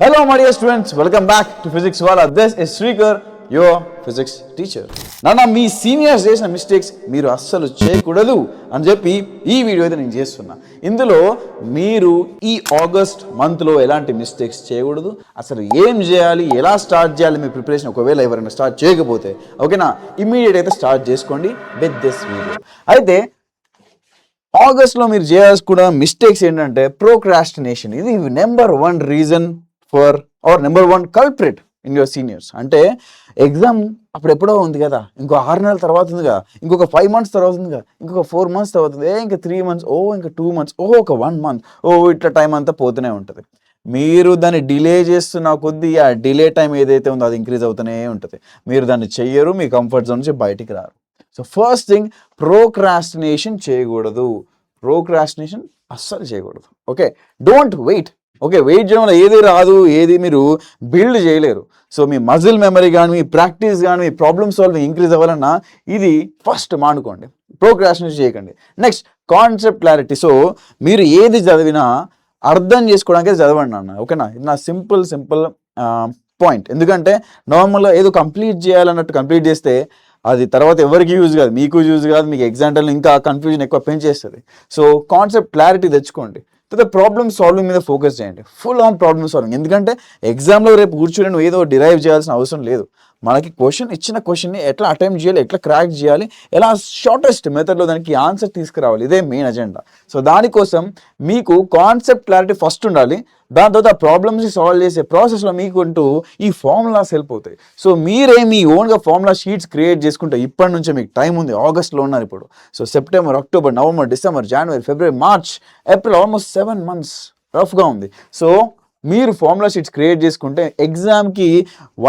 Hello my dear students, welcome back to Physics Wala. This is Srikar, your physics teacher. నాన్న మీ seniors చేసిన mistakes మీరు అస్సలు చేయకూడదు అని చెప్పి ఈ వీడియో అయితే నేను చేస్తున్నా. ఇందులో మీరు ఈ ఆగస్ట్ మంత్లో ఎలాంటి మిస్టేక్స్ చేయకూడదు, అసలు ఏం చేయాలి, ఎలా స్టార్ట్ చేయాలి మీ ప్రిపరేషన్ ఒకవేళ ఎవరైనా స్టార్ట్ చేయకపోతే ఓకేనా, ఇమ్మీడియట్ అయితే స్టార్ట్ చేసుకోండి విత్ దిస్ వీడియో. అయితే ఆగస్ట్లో మీరు చేయాల్సిన మిస్టేక్స్ ఏంటంటే ప్రోక్రాస్టినేషన్. ఇది number 1 reason for our number 1 culprit in your seniors. అంటే ఎగ్జామ్ అప్పుడు ఎప్పుడో ఉంది కదా, ఇంకో 6 నెలల తర్వాత ఉంది కదా, ఇంకొక 5 మంత్స్ తర్వాత ఉంది కదా, ఇంకొక 4 మంత్స్ తర్వాత ఉంది, ఇంకా 3 మంత్స్, ఇంకా 2 మంత్స్, ఒక 1 మంత్, ఇట్లా టైం అంతా పోతూనే ఉంటుంది. మీరు దాన్ని డిలే చేస్తున్న కొద్దీ ఆ డిలే టైం ఏదైతే ఉందో అది ఇంక్రీజ్ అవుతూనే ఉంటుంది. మీరు దాన్ని చెయ్యరు, మీ కంఫర్ట్ జోన్ నుంచి బయటికి రారు. సో ఫస్ట్ థింగ్, ప్రోక్రాస్టినేషన్ చేయకూడదు. ప్రోక్రాస్టినేషన్ అస్సలు చేయకూడదు. Okay, don't wait. Okay, wait చేయడం వల్ల ఏది రాదు, ఏది మీరు బిల్డ్ చేయలేరు. సో మీ మజిల్ మెమరీ కానీ, మీ ప్రాక్టీస్ కానీ, మీ ప్రాబ్లమ్ సాల్వింగ్ ఇంక్రీజ్ అవ్వాలన్నా ఇది ఫస్ట్ మానుకోండి, ప్రోక్రాస్టినేషన్ చేయకండి. Next, concept clarity. సో మీరు ఏది చదివినా అర్థం చేసుకోవడానికి చదవండి అన్న. ఓకేనా, ఇది నా సింపుల్ పాయింట్. ఎందుకంటే నార్మల్గా ఏదో కంప్లీట్ చేయాలన్నట్టు కంప్లీట్ చేస్తే అది తర్వాత ఎవరికి యూజ్ కాదు, మీకు యూజ్ కాదు, మీకు ఎగ్జామ్ టైంలో ఇంకా కన్ఫ్యూజన్ ఎక్కువ పెంచేస్తుంది. సో కాన్సెప్ట్ క్లారిటీ తెచ్చుకోండి. తర్వాత ప్రాబ్లమ్ సాల్వింగ్ మీద ఫోకస్ చేయండి, ఫుల్ ఆన్ ప్రాబ్లమ్ సాల్వింగ్. ఎందుకంటే ఎగ్జామ్లో రేపు కూర్చొని నువ్వు ఏదో డిరైవ్ చేయాల్సిన అవసరం లేదు. మనకి ఇచ్చిన క్వశ్చన్ని ఎట్లా అటెంప్ట్ చేయాలి, ఎట్లా క్రాక్ చేయాలి, ఎలా షార్టెస్ట్ మెథడ్లో దానికి ఆన్సర్ తీసుకురావాలి, ఇదే మెయిన్ అజెండా. సో దానికోసం మీకు కాన్సెప్ట్ క్లారిటీ ఫస్ట్ ఉండాలి. దాని తర్వాత ఆ ప్రాబ్లమ్స్ని సాల్వ్ చేసే ప్రాసెస్లో మీకుంటూ ఈ ఫార్ములాస్ హెల్ప్ అవుతాయి. సో మీరే మీ ఓన్గా ఫార్ములా షీట్స్ క్రియేట్ చేసుకుంటే ఇప్పటి నుంచే మీకు టైం ఉంది. ఆగస్ట్లో ఉన్నారు ఇప్పుడు. So September, October, November, December, January, February, March, April, almost 7 months రఫ్గా ఉంది. సో మీరు ఫార్ములా షీట్స్ క్రియేట్ చేసుకుంటే ఎగ్జామ్కి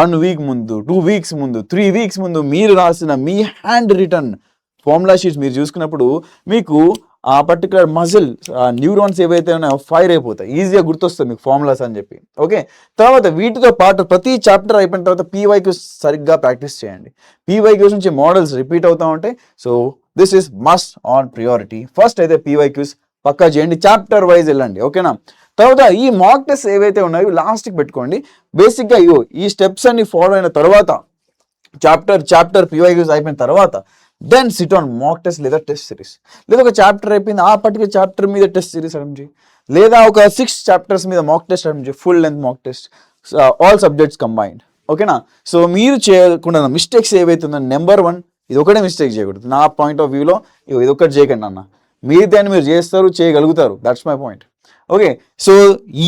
1 week ముందు, 2 weeks ముందు, 3 weeks ముందు మీరు రాసిన మీ హ్యాండ్ రిటర్న్ ఫార్ములా షీట్స్ మీరు చూసుకున్నప్పుడు మీకు ఆ పర్టికులర్ మజిల్ న్యూరాన్స్ ఏవైతే ఉన్నాయో ఫైర్ అయిపోతాయి, ఈజీగా గుర్తొస్తాయి మీకు ఫార్ములాస్ అని చెప్పి. ఓకే, తర్వాత వీటితో పాటు ప్రతి చాప్టర్ అయిపోయిన తర్వాత పీవైక్యూస్ సరిగ్గా ప్రాక్టీస్ చేయండి. పీవైక్యూస్ నుంచి మోడల్స్ రిపీట్ అవుతూ ఉంటాయి. So this is must on priority. First అయితే పీవైక్యూస్ పక్కా చేయండి, చాప్టర్ వైజ్ వెళ్ళండి. ఓకేనా, తర్వాత ఈ మాక్ టెస్ట్ ఏవైతే ఉన్నాయో లాస్ట్కి పెట్టుకోండి. బేసిక్గా ఈ స్టెప్స్ అన్ని ఫాలో అయిన తర్వాత చాప్టర్ పీవైక్యూస్ అయిపోయిన తర్వాత then sit on mock test లేదా టెస్ట్ సిరీస్. లేదా ఒక చాప్టర్ అయిపోయింది, ఆ పర్టికులర్ చాప్టర్ మీద టెస్ట్ సిరీస్ అటెంప్ట్ చేయి, లేదా ఒక 6 chapters మీద మాక్ టెస్ట్ అటెంప్ట్ చేయి, full length mock test, all subjects combined. ఓకేనా, సో మీరు చేయకుండా మిస్టేక్స్ ఏవైతే ఉందో నెంబర్ 1 ఇది ఒకటే మిస్టేక్ చేయకూడదు. నా పాయింట్ ఆఫ్ వ్యూలో ఇది ఒకటి చేయకండి అన్న, మీదాన్ని మీరు చేస్తారు, చేయగలుగుతారు. That's my point. Okay, so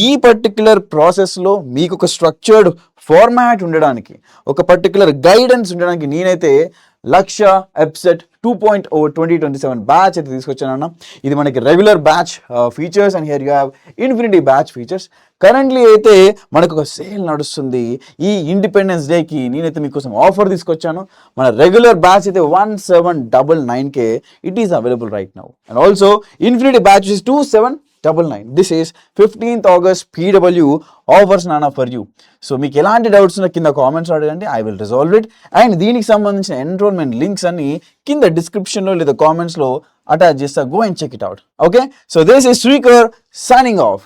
ఈ పర్టిక్యులర్ ప్రాసెస్లో మీకు ఒక స్ట్రక్చర్డ్ ఫార్మాట్ ఉండడానికి, ఒక పర్టిక్యులర్ గైడెన్స్ ఉండడానికి నేనైతే లక్ష ఎప్సెట్ 2.0 2027 బ్యాచ్ అయితే తీసుకొచ్చానన్న. ఇది మనకి regular batch features and here you have infinity batch features. Currently అయితే మనకు ఒక సేల్ నడుస్తుంది. ఈ ఇండిపెండెన్స్ డేకి నేనైతే మీకోసం ఆఫర్ తీసుకొచ్చాను. మన రెగ్యులర్ బ్యాచ్ అయితే 1799K it is available right now. And also infinity batch is 2799. This is 15th August PW offers nana for you. So మీకు ఎలాంటి డౌట్స్ ఉన్నా కింద కామెంట్స్ అడగండి, I will resolve it. And దీనికి సంబంధించిన ఎన్రోల్మెంట్ లింక్స్ అన్ని కింద డిస్క్రిప్షన్లో లేదా కామెంట్స్లో అటాచ్ చేస్తా. Go and check it out. Okay, so this is Srikar signing of.